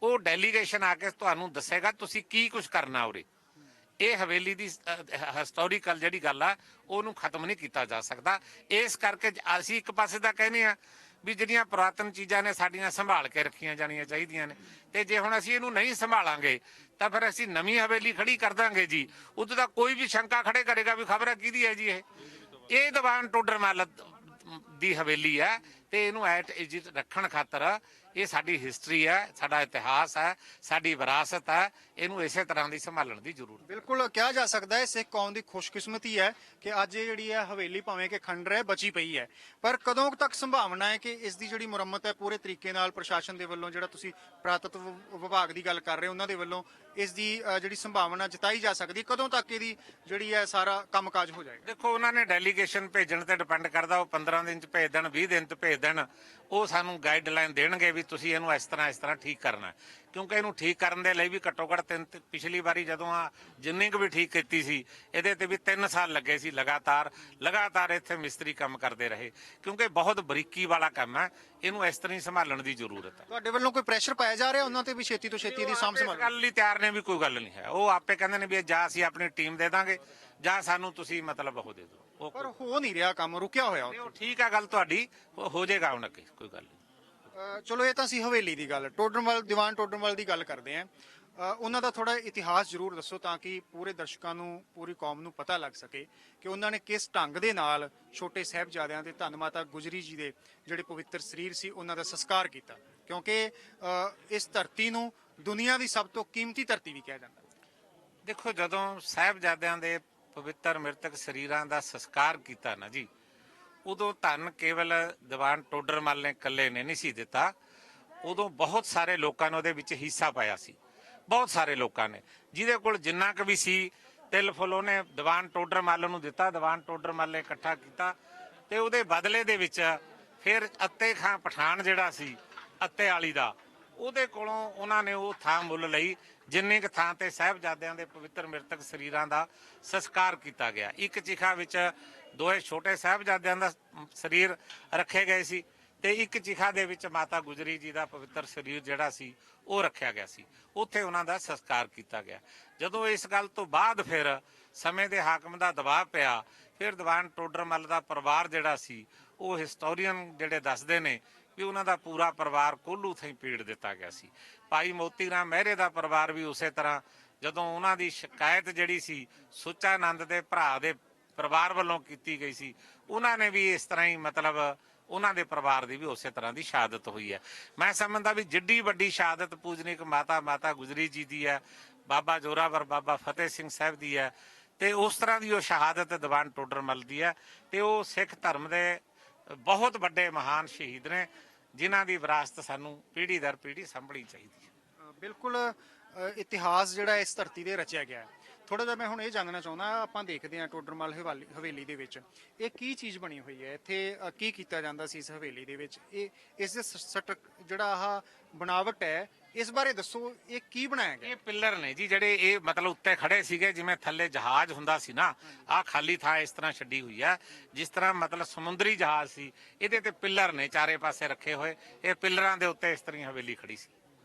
ਉਹ ਡੈਲੀਗੇਸ਼ਨ ਆ ਕੇ ਤੁਹਾਨੂੰ ਦੱਸੇਗਾ ਤੁਸੀਂ ਕੀ ਕੁਝ ਕਰਨਾ ਉਰੇ। ਇਹ ਹਵੇਲੀ ਦੀ ਹਿਸਟੋਰੀਕਲ ਜਿਹੜੀ ਗੱਲ ਆ, ਉਹਨੂੰ ਖਤਮ ਨਹੀਂ ਕੀਤਾ ਜਾ ਸਕਦਾ। ਇਸ ਕਰਕੇ ਅਸੀਂ ਇੱਕ ਪਾਸੇ ਦਾ ਕਹਿੰਦੇ ਆ ਵੀ ਜਿਹੜੀਆਂ ਪੁਰਾਤਨ ਚੀਜ਼ਾਂ ਨੇ ਸਾਡੀਆਂ ਸੰਭਾਲ ਕੇ ਰੱਖੀਆਂ ਜਾਣੀਆਂ ਚਾਹੀਦੀਆਂ ਨੇ, ਤੇ ਜੇ ਹੁਣ ਅਸੀਂ ਇਹਨੂੰ ਨਹੀਂ ਸੰਭਾਲਾਂਗੇ ਤਾਂ ਫਿਰ ਅਸੀਂ ਨਵੀਂ ਹਵੇਲੀ ਖੜੀ ਕਰ ਦਾਂਗੇ ਜੀ। ਉਦੋਂ ਦਾ ਕੋਈ ਵੀ ਸ਼ੰਕਾ ਖੜੇ ਕਰੇਗਾ ਵੀ ਖਬਰ ਕਿਹਦੀ ਹੈ ਜੀ, ਇਹ ਦੀਵਾਨ ਟੋਡਰ ਮੱਲ ਦੀ ਹਵੇਲੀ ਹੈ, ਤੇ ਇਹਨੂੰ ਐਟ ਇੱਜ਼ਤ ਰੱਖਣ ਖਾਤਰ ਇਹ ਸਾਡੀ ਹਿਸਟਰੀ ਹੈ, ਸਾਡਾ ਇਤਿਹਾਸ ਹੈ, ਸਾਡੀ ਵਿਰਾਸਤ ਹੈ, ਇਹਨੂੰ ਇਸੇ ਤਰ੍ਹਾਂ ਦੀ ਸੰਭਾਲਣ ਦੀ ਜ਼ਰੂਰਤ। ਬਿਲਕੁਲ ਕਿਹਾ ਜਾ ਸਕਦਾ ਹੈ ਸਿੱਖ ਕੌਮ ਦੀ ਖੁਸ਼ਕਿਸਮਤੀ ਹੈ ਕਿ ਅੱਜ ਇਹ ਜਿਹੜੀ ਹੈ ਹਵੇਲੀ ਭਾਵੇਂ ਕਿ ਖੰਡਰ ਹੈ, ਬਚੀ ਪਈ ਹੈ। ਪਰ ਕਦੋਂ ਤੱਕ ਸੰਭਾਵਨਾ ਹੈ ਕਿ ਇਸ ਦੀ ਜਿਹੜੀ ਮੁਰੰਮਤ ਹੈ ਪੂਰੇ ਤਰੀਕੇ ਨਾਲ ਪ੍ਰਸ਼ਾਸਨ ਦੇ ਵੱਲੋਂ, ਜਿਹੜਾ ਤੁਸੀਂ ਪੁਰਾਤਤਵ ਵਿਭਾਗ ਦੀ ਗੱਲ ਕਰ ਰਹੇ ਹੋ, ਉਹਨਾਂ ਦੇ ਵੱਲੋਂ ਇਸ ਦੀ ਜਿਹੜੀ ਸੰਭਾਵਨਾ ਜਤਾਈ ਜਾ ਸਕਦੀ, ਕਦੋਂ ਤੱਕ ਇਹਦੀ ਜਿਹੜੀ ਹੈ ਸਾਰਾ ਕੰਮਕਾਜ ਹੋ ਜਾਏਗਾ? ਦੇਖੋ, ਉਹਨਾਂ ਨੇ ਡੈਲੀਗੇਸ਼ਨ ਭੇਜਣ ਤੇ ਡਿਪੈਂਡ ਕਰਦਾ। ਉਹ 15 ਦਿਨ ਚ ਭੇਜ ਦੇਣ, 20 ਦਿਨ ਚ ਭੇਜ ਦੇਣ, ਉਹ ਸਾਨੂੰ ਗਾਈਡਲਾਈਨ ਦੇਣਗੇ ਵੀ ਤੁਸੀਂ ਇਹਨੂੰ ਇਸ ਤਰ੍ਹਾਂ ਠੀਕ ਕਰਨਾ। ਕਿਉਂਕਿ ਇਹਨੂੰ ਠੀਕ ਕਰਨ ਦੇ ਲਈ ਵੀ ਘੱਟੋ ਘੱਟ ਪਿਛਲੀ ਵਾਰੀ ਜਦੋਂ ਆ ਜਿੰਨੀ ਕੁ ਵੀ ਠੀਕ ਕੀਤੀ ਸੀ, ਇਹਦੇ ਤੇ ਵੀ 3 ਸਾਲ ਲੱਗੇ ਸੀ ਲਗਾਤਾਰ ਇੱਥੇ ਮਿਸਤਰੀ ਕੰਮ ਕਰਦੇ ਰਹੇ, ਕਿਉਂਕਿ ਬਹੁਤ ਬਰੀਕੀ ਵਾਲਾ ਕੰਮ ਹੈ। ਇਹਨੂੰ ਇਸ ਤਰ੍ਹਾਂ ਹੀ ਸੰਭਾਲਣ ਦੀ ਜ਼ਰੂਰਤ ਹੈ। ਤੁਹਾਡੇ ਵੱਲੋਂ ਕੋਈ ਪ੍ਰੈਸ਼ਰ ਪਾਇਆ ਜਾ ਰਿਹਾ ਉਹਨਾਂ ਤੇ ਵੀ ਛੇਤੀ ਤੋਂ ਛੇਤੀ ਦੀ ਸਾਂਭ ਸੰਭਾਲ? ਗੱਲ ਲਈ ਤਿਆਰ ਨੇ ਵੀ, ਕੋਈ ਗੱਲ ਨਹੀਂ ਹੈ। ਉਹ ਆਪੇ ਕਹਿੰਦੇ ਨੇ ਵੀ ਜਾਂ ਅਸੀਂ ਆਪਣੀ ਟੀਮ ਦੇ ਦਾਂਗੇ ਜਾਂ ਸਾਨੂੰ ਤੁਸੀਂ ਮਤਲਬ ਉਹ ਦੇ ਦਿਓ। ਪਰ ਹੋ ਨਹੀਂ ਰਿਹਾ, ਕੰਮ ਰੁਕਿਆ ਹੋਇਆ। ਉਹ ਠੀਕ ਆ, ਗੱਲ ਤੁਹਾਡੀ, ਹੋ ਜਾਏਗਾ ਹੁਣ ਅੱਗੇ, ਕੋਈ ਗੱਲ ਨਹੀਂ। ਚਲੋ ਇਹ ਤਾਂ ਸੀ ਹਵੇਲੀ ਦੀ ਗੱਲ। ਟੋਡਰਮਲ, ਦੀਵਾਨ ਟੋਡਰਮਲ ਦੀ ਗੱਲ ਕਰਦੇ ਆਂ। ਉਹਨਾਂ ਦਾ ਥੋੜਾ ਇਤਿਹਾਸ ਜ਼ਰੂਰ ਦੱਸੋ ਤਾਂ ਕਿ ਪੂਰੇ ਦਰਸ਼ਕਾਂ ਨੂੰ, ਪੂਰੀ ਕੌਮ ਨੂੰ ਪਤਾ ਲੱਗ ਸਕੇ ਕਿ ਉਹਨਾਂ ਨੇ ਕਿਸ ਢੰਗ ਦੇ ਨਾਲ ਛੋਟੇ ਸਾਹਿਬਜ਼ਾਦਿਆਂ ਦੇ, ਧੰਨ ਮਾਤਾ ਗੁਜਰੀ ਜੀ ਦੇ ਜਿਹੜੇ ਪਵਿੱਤਰ ਸਰੀਰ ਸੀ, ਉਹਨਾਂ ਦਾ ਸੰਸਕਾਰ ਕੀਤਾ। ਕਿਉਂਕਿ ਇਸ ਧਰਤੀ ਨੂੰ ਦੁਨੀਆ ਦੀ ਸਭ ਤੋਂ ਕੀਮਤੀ ਧਰਤੀ ਵੀ ਕਿਹਾ ਜਾਂਦਾ। ਦੇਖੋ, ਜਦੋਂ ਸਾਹਿਬਜ਼ਾਦਿਆਂ ਦੇ ਪਵਿੱਤਰ ਮ੍ਰਿਤਕ ਸਰੀਰਾਂ ਦਾ ਸੰਸਕਾਰ ਕੀਤਾ ਨਾ ਜੀ, ਉਦੋਂ ਧੰਨ ਕੇਵਲ ਦੀਵਾਨ ਟੋਡਰ ਮੱਲ ਨੇ ਇਕੱਲੇ ਨੇ ਨਹੀਂ ਸੀ ਦਿੱਤਾ। ਉਦੋਂ ਬਹੁਤ ਸਾਰੇ ਲੋਕਾਂ ਨੇ ਉਹਦੇ ਵਿੱਚ ਹਿੱਸਾ ਪਾਇਆ ਸੀ, ਬਹੁਤ ਸਾਰੇ ਲੋਕਾਂ ਨੇ, ਜਿਹਦੇ ਕੋਲ ਜਿੰਨਾ ਕੁ ਵੀ ਸੀ ਤਿਲ ਫੁੱਲ ਉਹਨੇ ਦੀਵਾਨ ਟੋਡਰ ਮੱਲ ਨੂੰ ਦਿੱਤਾ। ਦੀਵਾਨ ਟੋਡਰ ਮੱਲ ਨੇ ਇਕੱਠਾ ਕੀਤਾ ਤੇ ਉਹਦੇ ਬਦਲੇ ਦੇ ਵਿੱਚ ਫਿਰ ਅੱਤੇ ਖਾਂ ਪਠਾਨ ਜਿਹੜਾ ਸੀ ਅੱਤੇ ਵਾਲੀ ਦਾ, ਉਹਦੇ ਕੋਲੋਂ ਉਹਨਾਂ ਨੇ ਉਹ ਥਾਂ ਮੁੱਲ ਲਈ ਜਿੰਨੀ ਕੁ ਥਾਂ ਤੇ ਸਾਹਿਬਜ਼ਾਦਿਆਂ ਦੇ ਪਵਿੱਤਰ ਮ੍ਰਿਤਕ ਸਰੀਰਾਂ ਦਾ ਸੰਸਕਾਰ ਕੀਤਾ ਗਿਆ। ਇੱਕ ਚਿਖਾ ਵਿੱਚ ਦੋਏ ਛੋਟੇ ਸਾਹਿਬਜ਼ਾਦਿਆਂ ਦਾ ਸਰੀਰ ਰੱਖੇ ਗਏ ਸੀ ਤੇ ਇੱਕ ਚਿਖਾ ਦੇ ਵਿੱਚ ਮਾਤਾ ਗੁਜਰੀ ਜੀ ਦਾ ਪਵਿੱਤਰ ਸਰੀਰ ਜਿਹੜਾ ਸੀ ਉਹ ਰੱਖਿਆ ਗਿਆ ਸੀ। ਉੱਥੇ ਉਹਨਾਂ ਦਾ ਸੰਸਕਾਰ ਕੀਤਾ ਗਿਆ। ਜਦੋਂ ਇਸ ਗੱਲ ਤੋਂ ਬਾਅਦ ਫਿਰ ਸਮੇਂ ਦੇ ਹਾਕਮ ਦਾ ਦਬਾਅ ਪਿਆ, ਫਿਰ ਦੀਵਾਨ ਟੋਡਰ ਮੱਲ ਦਾ ਪਰਿਵਾਰ ਜਿਹੜਾ ਸੀ, ਉਹ ਹਿਸਟੋਰੀਅਨ ਜਿਹੜੇ ਦੱਸਦੇ ਨੇ ਵੀ ਉਹਨਾਂ ਦਾ ਪੂਰਾ ਪਰਿਵਾਰ ਕੋਹਲੂ ਥਾਈਂ ਪੀੜ ਦਿੱਤਾ ਗਿਆ ਸੀ। ਭਾਈ ਮੋਤੀ ਰਾਮ ਮਹਿਰੇ ਦਾ ਪਰਿਵਾਰ ਵੀ ਉਸੇ ਤਰ੍ਹਾਂ, ਜਦੋਂ ਉਹਨਾਂ ਦੀ ਸ਼ਿਕਾਇਤ ਜਿਹੜੀ ਸੀ ਸੁੱਚਾਨੰਦ ਦੇ ਭਰਾ ਦੇ ਪਰਿਵਾਰ ਵੱਲੋਂ ਕੀਤੀ ਗਈ ਸੀ, ਉਹਨਾਂ ਨੇ ਵੀ ਇਸ ਤਰ੍ਹਾਂ ਹੀ ਮਤਲਬ ਉਹਨਾਂ ਦੇ ਪਰਿਵਾਰ ਦੀ ਵੀ ਉਸੇ ਤਰ੍ਹਾਂ ਦੀ ਸ਼ਹਾਦਤ ਹੋਈ ਹੈ। ਮੈਂ ਸਮਝਦਾ ਵੀ ਜਿੱਡੀ ਵੱਡੀ ਸ਼ਹਾਦਤ ਪੂਜਨੀਕ ਮਾਤਾ ਗੁਜਰੀ ਜੀ ਦੀ ਹੈ, ਬਾਬਾ ਜੋਰਾਵਰ ਬਾਬਾ ਫਤਿਹ ਸਿੰਘ ਸਾਹਿਬ ਦੀ ਹੈ, ਤੇ ਉਸ ਤਰ੍ਹਾਂ ਦੀ ਉਹ ਸ਼ਹਾਦਤ ਦੀਵਾਨ ਟੋਡਰ ਮੱਲ ਦੀ ਹੈ। ਤੇ ਉਹ ਸਿੱਖ ਧਰਮ ਦੇ ਬਹੁਤ ਵੱਡੇ ਮਹਾਨ ਸ਼ਹੀਦ ਨੇ, ਜਿਨ੍ਹਾਂ ਦੀ ਵਿਰਾਸਤ ਸਾਨੂੰ ਪੀੜ੍ਹੀ ਦਰ ਪੀੜ੍ਹੀ ਸੰਭਣੀ ਚਾਹੀਦੀ ਹੈ। ਬਿਲਕੁਲ ਇਤਿਹਾਸ ਜਿਹੜਾ ਇਸ ਧਰਤੀ ਦੇ ਰਚਿਆ ਗਿਆ। ਥੋੜਾ ਜਿਹਾ ਮੈਂ ਹੁਣ ਇਹ ਜਾਣਨਾ ਚਾਹੁੰਦਾ, ਆਪਾਂ ਦੇਖਦੇ ਹਾਂ ਟੋਡਰਮਲ ਹਵੇਲੀ ਦੇ ਵਿੱਚ ਇਹ ਕੀ ਚੀਜ਼ ਬਣੀ ਹੋਈ ਹੈ, ਇੱਥੇ ਕੀ ਕੀਤਾ ਜਾਂਦਾ ਸੀ ਇਸ ਹਵੇਲੀ ਦੇ ਵਿੱਚ, ਇਹ ਇਸ ਦੇ ਜਿਹੜਾ ਆਹ ਬਣਾਵਟ ਹੈ, ਇਸ ਬਾਰੇ ਦੱਸੋ, ਇਹ ਕੀ ਬਣਾਇਆ ਗਿਆ? ਇਹ ਪਿੱਲਰ ਨੇ ਜੀ, ਜਿਹੜੇ ਇਹ ਮਤਲਬ ਉੱਤੇ ਖੜੇ ਸੀਗੇ, ਜਿਵੇਂ ਥੱਲੇ ਜਹਾਜ਼ ਹੁੰਦਾ ਸੀ ਨਾ, ਆਹ ਖਾਲੀ ਥਾਂ ਇਸ ਤਰ੍ਹਾਂ ਛੱਡੀ ਹੋਈ ਹੈ, ਜਿਸ ਤਰ੍ਹਾਂ ਮਤਲਬ ਸਮੁੰਦਰੀ ਜਹਾਜ਼ ਸੀ। ਇਹਦੇ ਤੇ ਪਿੱਲਰ ਨੇ ਚਾਰੇ ਪਾਸੇ ਰੱਖੇ ਹੋਏ, ਇਹ ਪਿੱਲਰਾਂ ਦੇ ਉੱਤੇ ਇਸ ਤਰ੍ਹਾਂ ਹਵੇਲੀ ਖੜੀ ਸੀ।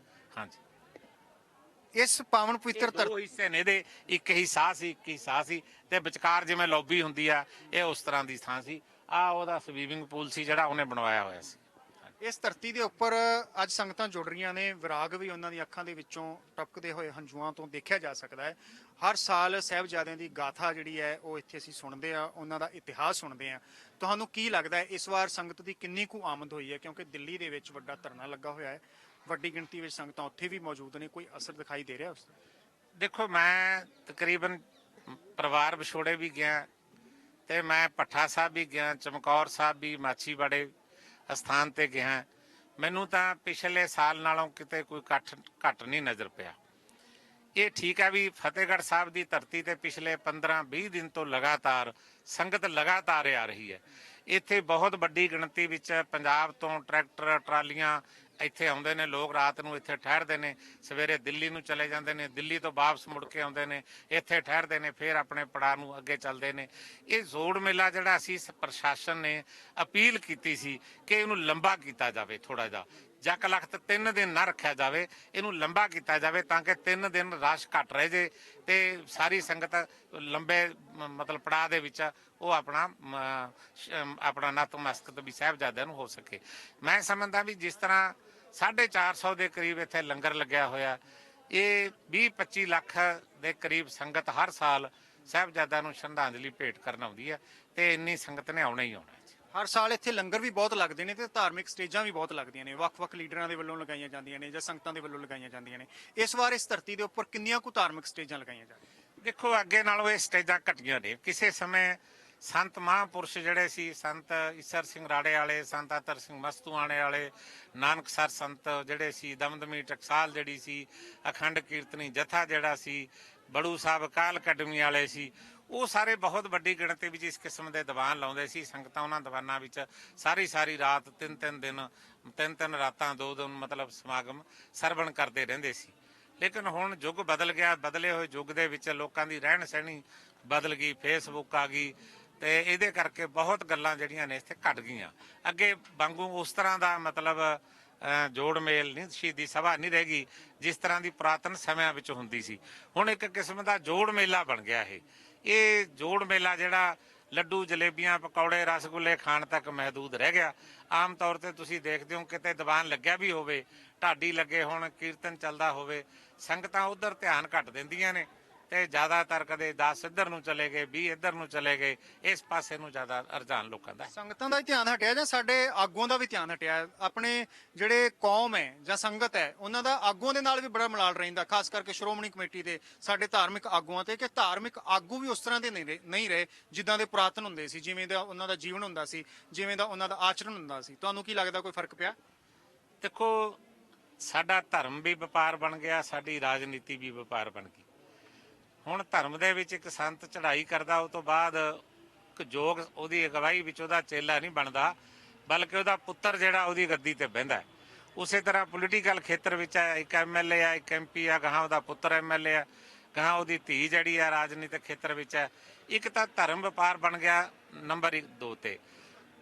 ਹਾਂਜੀ, ਇਸ ਪਾਵਨ ਪਵਿੱਤਰ ਧਰਤੀ ਦੋ ਹਿੱਸੇ ਨੇ ਇਹਦੇ, ਇੱਕ ਹਿੱਸਾ ਸੀ ਤੇ ਵਿਚਕਾਰ ਜਿਵੇਂ ਲੌਬੀ ਹੁੰਦੀ ਆ, ਇਹ ਉਸ ਤਰ੍ਹਾਂ ਦੀ ਥਾਂ ਸੀ। ਆ ਉਹਦਾ ਸਵੀਮਿੰਗ ਪੂਲ ਸੀ ਜਿਹੜਾ ਉਹਨੇ ਬਣਵਾਇਆ ਹੋਇਆ ਸੀ। ਇਸ ਧਰਤੀ ਦੇ ਉੱਪਰ ਅੱਜ ਸੰਗਤਾਂ ਜੁੜ ਰਹੀਆਂ ਨੇ, ਵਿਰਾਗ ਵੀ ਉਹਨਾਂ ਦੀ ਅੱਖਾਂ ਦੇ ਵਿੱਚੋਂ ਟਪਕਦੇ ਹੋਏ ਹੰਝੂਆਂ ਤੋਂ ਦੇਖਿਆ ਜਾ ਸਕਦਾ ਹੈ। ਹਰ ਸਾਲ ਸਾਹਿਬਜ਼ਾਦਿਆਂ ਦੀ ਗਾਥਾ ਜਿਹੜੀ ਹੈ ਉਹ ਇੱਥੇ ਅਸੀਂ ਸੁਣਦੇ ਆ, ਉਹਨਾਂ ਦਾ ਇਤਿਹਾਸ ਸੁਣਦੇ ਆ। ਤੁਹਾਨੂੰ ਕੀ ਲੱਗਦਾ ਹੈ ਇਸ ਵਾਰ ਸੰਗਤ ਦੀ ਕਿੰਨੀ ਕੁ ਆਮਦ ਹੋਈ ਹੈ? ਕਿਉਂਕਿ ਦਿੱਲੀ ਦੇ ਵਿੱਚ ਵੱਡਾ ਧਰਨਾ ਲੱਗਾ ਹੋਇਆ ਹੈ, ਵੱਡੀ ਗਿਣਤੀ ਵਿੱਚ ਸੰਗਤਾਂ ਉੱਥੇ ਵੀ ਮੌਜੂਦ ਨੇ, ਕੋਈ ਅਸਰ ਦਿਖਾਈ ਦੇ ਰਿਹਾ ਉਸ ਦਾ? ਦੇਖੋ, ਮੈਂ ਤਕਰੀਬਨ ਪਰਿਵਾਰ ਵਿਛੋੜੇ ਵੀ ਗਿਆ ਤੇ ਮੈਂ ਭੱਠਾ ਸਾਹਿਬ ਵੀ ਗਿਆ, ਚਮਕੌਰ ਸਾਹਿਬ ਵੀ, ਮਾਛੀਵਾੜੇ ਅਸਥਾਨ ਤੇ ਗਿਆ। ਮੈਨੂੰ ਤਾਂ ਪਿਛਲੇ ਸਾਲ ਨਾਲੋਂ ਕਿਤੇ ਕੋਈ ਘੱਟ ਨਹੀਂ ਨਜ਼ਰ ਪਿਆ। ਇਹ ਠੀਕ ਹੈ ਵੀ ਫਤਿਹਗੜ੍ਹ ਸਾਹਿਬ ਦੀ ਧਰਤੀ ਤੇ ਪਿਛਲੇ 15-20 ਦਿਨ ਤੋਂ ਲਗਾਤਾਰ ਸੰਗਤ ਲਗਾਤਾਰ ਆ ਰਹੀ ਹੈ। ਇੱਥੇ ਬਹੁਤ ਵੱਡੀ ਗਿਣਤੀ ਵਿੱਚ ਪੰਜਾਬ ਤੋਂ ਟਰੈਕਟਰ ਟਰਾਲੀਆਂ ਇੱਥੇ ਆਉਂਦੇ ਨੇ, ਲੋਕ ਰਾਤ ਨੂੰ ਇੱਥੇ ਠਹਿਰਦੇ ਨੇ, ਸਵੇਰੇ ਦਿੱਲੀ ਨੂੰ ਚਲੇ ਜਾਂਦੇ ਨੇ, ਦਿੱਲੀ ਤੋਂ ਵਾਪਸ ਮੁੜ ਕੇ ਆਉਂਦੇ ਨੇ, ਇੱਥੇ ਠਹਿਰਦੇ ਨੇ, ਫਿਰ ਆਪਣੇ ਪੜਾਅ ਨੂੰ ਅੱਗੇ ਚੱਲਦੇ ਨੇ। ਇਹ ਜੋੜ ਮੇਲਾ ਜਿਹੜਾ ਅਸੀਂ ਪ੍ਰਸ਼ਾਸਨ ਨੇ ਅਪੀਲ ਕੀਤੀ ਸੀ ਕਿ ਇਹਨੂੰ ਲੰਬਾ ਕੀਤਾ ਜਾਵੇ, ਥੋੜਾ ਜਿਹਾ ਜੱਕ ਲਖਤ 3 ਦਿਨ ਨਾ ਰੱਖਿਆ ਜਾਵੇ, ਇਹਨੂੰ ਲੰਬਾ ਕੀਤਾ ਜਾਵੇ ਤਾਂ ਕਿ 3 ਦਿਨ ਰਸ਼ ਘੱਟ ਰਹਿ ਜੇ ਤੇ ਸਾਰੀ ਸੰਗਤ ਲੰਬੇ ਮਤਲਬ ਪੜਾਅ ਦੇ ਵਿੱਚ ਉਹ ਆਪਣਾ ਨਤਮਸਤਕ ਵੀ ਸਾਹਿਬਜ਼ਾਦਿਆਂ ਨੂੰ ਹੋ ਸਕੇ। ਮੈਂ ਸਮਝਦਾ ਵੀ ਜਿਸ ਤਰ੍ਹਾਂ 450 ਦੇ ਕਰੀਬ ਇੱਥੇ ਲੰਗਰ ਲੱਗਿਆ ਹੋਇਆ, ਇਹ 20-25 ਲੱਖ ਦੇ ਕਰੀਬ ਸੰਗਤ ਹਰ ਸਾਲ ਸਾਹਿਬਜ਼ਾਦਿਆਂ ਨੂੰ ਸ਼ਰਧਾਂਜਲੀ ਭੇਟ ਕਰਨ ਆਉਂਦੀ ਹੈ ਤੇ ਇੰਨੀ ਸੰਗਤ ਨੇ ਆਉਣਾ ਹੀ ਆਉਣਾ। ਹਰ ਸਾਲ ਇੱਥੇ ਲੰਗਰ ਵੀ ਬਹੁਤ ਲੱਗਦੇ ਨੇ ਤੇ ਧਾਰਮਿਕ ਸਟੇਜਾਂ ਵੀ ਬਹੁਤ ਲੱਗਦੀਆਂ ਨੇ, ਵੱਖ-ਵੱਖ ਲੀਡਰਾਂ ਦੇ ਵੱਲੋਂ ਲਗਾਈਆਂ ਜਾਂਦੀਆਂ ਨੇ ਜਾਂ ਸੰਗਤਾਂ ਦੇ ਵੱਲੋਂ ਲਗਾਈਆਂ ਜਾਂਦੀਆਂ ਨੇ। ਇਸ ਵਾਰ ਇਸ ਧਰਤੀ ਦੇ ਉੱਪਰ ਕਿੰਨੀਆਂ ਕੁ ਧਾਰਮਿਕ ਸਟੇਜਾਂ ਲਗਾਈਆਂ ਜਾ ਰਹੀਆਂ? ਦੇਖੋ, ਅੱਗੇ ਨਾਲੋਂ ਇਹ ਸਟੇਜਾਂ ਘਟੀਆਂ ਨੇ। ਕਿਸੇ ਸਮੇਂ ਸੰਤ ਮਹਾਂਪੁਰਸ਼ ਜਿਹੜੇ ਸੀ, ਸੰਤ ਈਸਰ ਸਿੰਘ ਰਾੜੇ ਵਾਲੇ, ਸੰਤ ਅਤਰ ਸਿੰਘ ਮਸਤੂਆਣੇ ਵਾਲੇ, ਨਾਨਕਸਰ ਸੰਤ ਜਿਹੜੇ ਸੀ, ਦਮਦਮੀ ਟਕਸਾਲ ਜਿਹੜੀ ਸੀ, ਅਖੰਡ ਕੀਰਤਨੀ ਜਥਾ ਜਿਹੜਾ ਸੀ, ਬੜੂ ਸਾਹਿਬ ਅਕਾਲ ਅਕੈਡਮੀ ਵਾਲੇ ਸੀ, ਉਹ ਸਾਰੇ ਬਹੁਤ ਵੱਡੀ ਗਿਣਤੀ ਵਿੱਚ ਇਸ ਕਿਸਮ ਦੇ ਦੀਵਾਨ ਲਾਉਂਦੇ ਸੀ। ਸੰਗਤਾਂ ਉਹਨਾਂ ਦੀਵਾਨਾਂ ਵਿੱਚ ਸਾਰੀ ਰਾਤ 3 ਰਾਤਾਂ 2 ਮਤਲਬ ਸਮਾਗਮ ਸਰਵਣ ਕਰਦੇ ਰਹਿੰਦੇ ਸੀ। ਲੇਕਿਨ ਹੁਣ ਯੁੱਗ ਬਦਲ ਗਿਆ, ਬਦਲੇ ਹੋਏ ਯੁੱਗ ਦੇ ਵਿੱਚ ਲੋਕਾਂ ਦੀ ਰਹਿਣ ਸਹਿਣੀ ਬਦਲ ਗਈ, ਫੇਸਬੁੱਕ ਆ ਗਈ ਤੇ ਇਹਦੇ ਕਰਕੇ ਬਹੁਤ ਗੱਲਾਂ ਜਿਹੜੀਆਂ ਨੇ ਇੱਥੇ ਘਟ ਗਈਆਂ। ਅੱਗੇ ਵਾਂਗੂ ਉਸ ਤਰ੍ਹਾਂ ਦਾ ਮਤਲਬ ਜੋੜ ਮੇਲ ਨਹੀਂ, ਸ਼ਹੀਦੀ ਸਭਾ ਨਹੀਂ ਰਹਿ ਗਈ ਜਿਸ ਤਰ੍ਹਾਂ ਦੀ ਪੁਰਾਤਨ ਸਮਿਆਂ ਵਿੱਚ ਹੁੰਦੀ ਸੀ। ਹੁਣ ਇੱਕ ਕਿਸਮ ਦਾ ਜੋੜ ਮੇਲਾ ਬਣ ਗਿਆ ਇਹ ਜੋੜ ਮੇਲਾ ਜਿਹੜਾ ਲੱਡੂ ਜਲੇਬੀਆਂ ਪਕੌੜੇ ਰਸਗੁੱਲੇ ਖਾਣ ਤੱਕ ਮਹਦੂਦ ਰਹਿ ਗਿਆ। ਆਮ ਤੌਰ ਤੇ ਤੁਸੀਂ ਦੇਖਦੇ ਹੋ ਕਿਤੇ ਦੀਵਾਨ ਲੱਗਿਆ ਵੀ ਹੋਵੇ, ਢਾਡੀ ਲੱਗੇ ਹੋਣ, ਕੀਰਤਨ ਚੱਲਦਾ ਹੋਵੇ, ਸੰਗਤਾਂ ਉਧਰ ਧਿਆਨ ਘੱਟ ਦਿੰਦੀਆਂ ਨੇ ਤੇ ਜ਼ਿਆਦਾਤਰ ਕਦੇ 10 ਇੱਧਰ ਨੂੰ ਚਲੇ ਗਏ, 20 ਇੱਧਰ ਨੂੰ ਚਲੇ ਗਏ, ਇਸ ਪਾਸੇ ਨੂੰ ਜ਼ਿਆਦਾ ਰੁਝਾਨ ਲੋਕਾਂ ਦਾ। ਸੰਗਤਾਂ ਦਾ ਹੀ ਧਿਆਨ ਹਟਿਆ ਜਾਂ ਸਾਡੇ ਆਗੂਆਂ ਦਾ ਵੀ ਧਿਆਨ ਹਟਿਆ? ਆਪਣੇ ਜਿਹੜੇ ਕੌਮ ਹੈ ਜਾਂ ਸੰਗਤ ਹੈ ਉਹਨਾਂ ਦਾ ਆਗੂਆਂ ਦੇ ਨਾਲ ਵੀ ਬੜਾ ਮਲਾਲ ਰਹਿੰਦਾ, ਖਾਸ ਕਰਕੇ ਸ਼੍ਰੋਮਣੀ ਕਮੇਟੀ ਦੇ ਸਾਡੇ ਧਾਰਮਿਕ ਆਗੂਆਂ ਤੇ, ਕਿ ਧਾਰਮਿਕ ਆਗੂ ਵੀ ਉਸ ਤਰ੍ਹਾਂ ਦੇ ਨਹੀਂ ਰਹੇ ਜਿੱਦਾਂ ਦੇ ਪੁਰਾਤਨ ਹੁੰਦੇ ਸੀ, ਜਿਵੇਂ ਦਾ ਉਹਨਾਂ ਦਾ ਜੀਵਨ ਹੁੰਦਾ ਸੀ, ਜਿਵੇਂ ਦਾ ਉਹਨਾਂ ਦਾ ਆਚਰਣ ਹੁੰਦਾ ਸੀ। ਤੁਹਾਨੂੰ ਕੀ ਲੱਗਦਾ ਕੋਈ ਫਰਕ ਪਿਆ? ਦੇਖੋ, ਸਾਡਾ ਧਰਮ ਵੀ ਵਪਾਰ ਬਣ ਗਿਆ, ਸਾਡੀ ਰਾਜਨੀਤੀ ਵੀ ਵਪਾਰ ਬਣ ਗਈ। ਹੁਣ ਧਰਮ ਦੇ ਵਿੱਚ ਇੱਕ ਸੰਤ ਚੜ੍ਹਾਈ ਕਰਦਾ, ਉਹ ਤੋਂ ਬਾਅਦ ਇੱਕ ਜੋਗ ਉਹਦੀ ਅਗਵਾਈ ਵਿੱਚ ਉਹਦਾ ਚੇਲਾ ਨਹੀਂ ਬਣਦਾ, ਬਲਕਿ ਉਹਦਾ ਪੁੱਤਰ ਜਿਹੜਾ ਉਹਦੀ ਗੱਦੀ ਤੇ ਬਹਿੰਦਾ। ਉਸੇ ਤਰ੍ਹਾਂ ਪੋਲੀਟੀਕਲ ਖੇਤਰ ਵਿੱਚ ਇੱਕ MLA ਆ, ਇੱਕ MP ਆ, ਗਾਹਾਂ ਉਹਦਾ ਪੁੱਤਰ MLA ਆ, ਗਾਹਾਂ ਉਹਦੀ ਧੀ ਜਿਹੜੀ ਆ ਰਾਜਨੀਤਿਕ ਖੇਤਰ ਵਿੱਚ ਹੈ। ਇੱਕ ਤਾਂ ਧਰਮ ਵਪਾਰ ਬਣ ਗਿਆ ਨੰਬਰ 2 ਤੇ।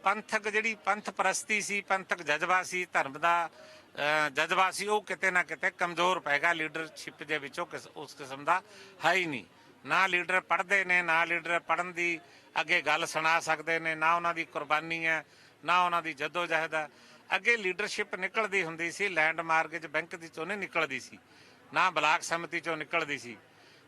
ਪੰਥਕ ਜਿਹੜੀ ਪੰਥ ਪ੍ਰਸਤੀ ਸੀ, ਪੰਥਕ ਜਜ਼ਬਾ ਸੀ, ਧਰਮ ਦਾ ਜਜ਼ਬਾ ਸੀ, ਉਹ ਕਿਤੇ ਨਾ ਕਿਤੇ ਕਮਜ਼ੋਰ ਪੈ ਗਿਆ। ਲੀਡਰਸ਼ਿਪ ਦੇ ਵਿੱਚ ਉਸ ਕਿਸਮ ਦਾ ਹੈ ਹੀ ਨਹੀਂ। ਨਾ ਲੀਡਰ ਪੜ੍ਹਦੇ ਨੇ, ਨਾ ਲੀਡਰ ਪੜ੍ਹਨ ਦੀ ਅੱਗੇ ਗੱਲ ਸੁਣਾ ਸਕਦੇ ਨੇ, ਨਾ ਉਹਨਾਂ ਦੀ ਕੁਰਬਾਨੀ ਹੈ, ਨਾ ਉਹਨਾਂ ਦੀ ਜਦੋਜਹਿਦ ਹੈ। ਅੱਗੇ ਲੀਡਰਸ਼ਿਪ ਨਿਕਲਦੀ ਹੁੰਦੀ ਸੀ, ਲੈਂਡ ਮਾਰਗੇਜ ਬੈਂਕ ਦੀ ਚੋਂ ਨਹੀਂ ਨਿਕਲਦੀ ਸੀ, ਨਾ ਬਲਾਕ ਸਮਿਤੀ ਚੋਂ ਨਿਕਲਦੀ ਸੀ,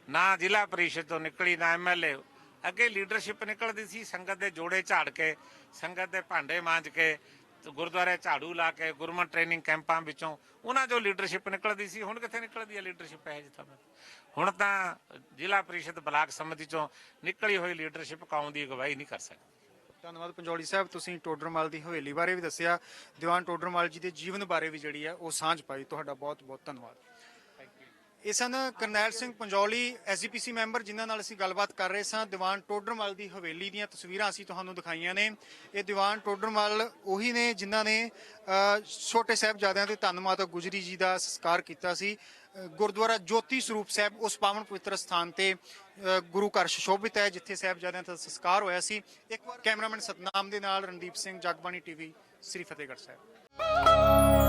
ਨਾ ਜ਼ਿਲ੍ਹਾ ਪਰਿਸ਼ਦ ਤੋਂ ਨਿਕਲੀ, ਨਾ MLA। ਅੱਗੇ ਲੀਡਰਸ਼ਿਪ ਨਿਕਲਦੀ ਸੀ ਸੰਗਤ ਦੇ ਜੋੜੇ ਝਾੜ ਕੇ, ਸੰਗਤ ਦੇ ਭਾਂਡੇ ਮਾਂਜ ਕੇ, ਗੁਰਦੁਆਰੇ ਝਾੜੂ ਲਾ ਕੇ, ਗੁਰਮਤ ਟ੍ਰੇਨਿੰਗ ਕੈਂਪਾਂ ਵਿੱਚੋਂ ਉਹਨਾਂ ਜੋ ਲੀਡਰਸ਼ਿਪ ਨਿਕਲਦੀ ਸੀ। ਹੁਣ ਕਿੱਥੇ ਨਿਕਲਦੀ ਹੈ ਲੀਡਰਸ਼ਿਪ? ਹੈ ਜਿੱਥਾਂ ਹੁਣ ਤਾਂ ਜ਼ਿਲ੍ਹਾ ਪਰਿਸ਼ਦ ਬਲਾਕ ਸਮਿਤੀ ਚੋਂ ਨਿਕਲੀ ਹੋਈ ਲੀਡਰਸ਼ਿਪ ਕੌਮ ਦੀ ਅਗਵਾਈ ਨਹੀਂ ਕਰ ਸਕਦੀ। ਧੰਨਵਾਦ ਪੰਜੋਲੀ ਸਾਹਿਬ, ਤੁਸੀਂ ਟੋਡਰਮਲ ਦੀ ਹਵੇਲੀ ਬਾਰੇ ਵੀ ਦੱਸਿਆ, ਦੀਵਾਨ ਟੋਡਰਮਲ ਜੀ ਦੇ ਜੀਵਨ ਬਾਰੇ ਵੀ ਜਿਹੜੀ ਹੈ ਉਹ ਸਾਂਝ ਪਾਈ। ਤੁਹਾਡਾ ਬਹੁਤ ਬਹੁਤ ਧੰਨਵਾਦ। ਇਹ ਸਨ ਕਰਨੈਲ ਸਿੰਘ ਪੰਜੋਲੀ, SGPC ਮੈਂਬਰ, ਜਿਨ੍ਹਾਂ ਨਾਲ ਅਸੀਂ ਗੱਲਬਾਤ ਕਰ ਰਹੇ ਸਾਂ। ਦੀਵਾਨ ਟੋਡਰਮਲ ਦੀ ਹਵੇਲੀ ਦੀਆਂ ਤਸਵੀਰਾਂ ਅਸੀਂ ਤੁਹਾਨੂੰ ਦਿਖਾਈਆਂ ਨੇ। ਇਹ ਦੀਵਾਨ ਟੋਡਰਮਲ ਉਹੀ ਨੇ ਜਿਨ੍ਹਾਂ ਨੇ ਛੋਟੇ ਸਾਹਿਬਜ਼ਾਦਿਆਂ ਤੇ ਧੰਨ ਮਾਤਾ ਗੁਜਰੀ ਜੀ ਦਾ ਸੰਸਕਾਰ ਕੀਤਾ ਸੀ। ਗੁਰਦੁਆਰਾ ਜੋਤੀ ਸਰੂਪ ਸਾਹਿਬ ਉਸ ਪਾਵਨ ਪਵਿੱਤਰ ਸਥਾਨ ਤੇ ਗੁਰੂ ਘਰ ਸੁਸ਼ੋਭਿਤ ਹੈ ਜਿੱਥੇ ਸਾਹਿਬਜ਼ਾਦਿਆਂ ਦਾ ਸੰਸਕਾਰ ਹੋਇਆ ਸੀ। ਇੱਕ ਵਾਰ ਕੈਮਰਾਮੈਨ ਸਤਨਾਮ ਦੇ ਨਾਲ ਰਣਦੀਪ ਸਿੰਘ, ਜਗਬਾਣੀ TV, ਸ੍ਰੀ ਫਤਿਹਗੜ੍ਹ ਸਾਹਿਬ।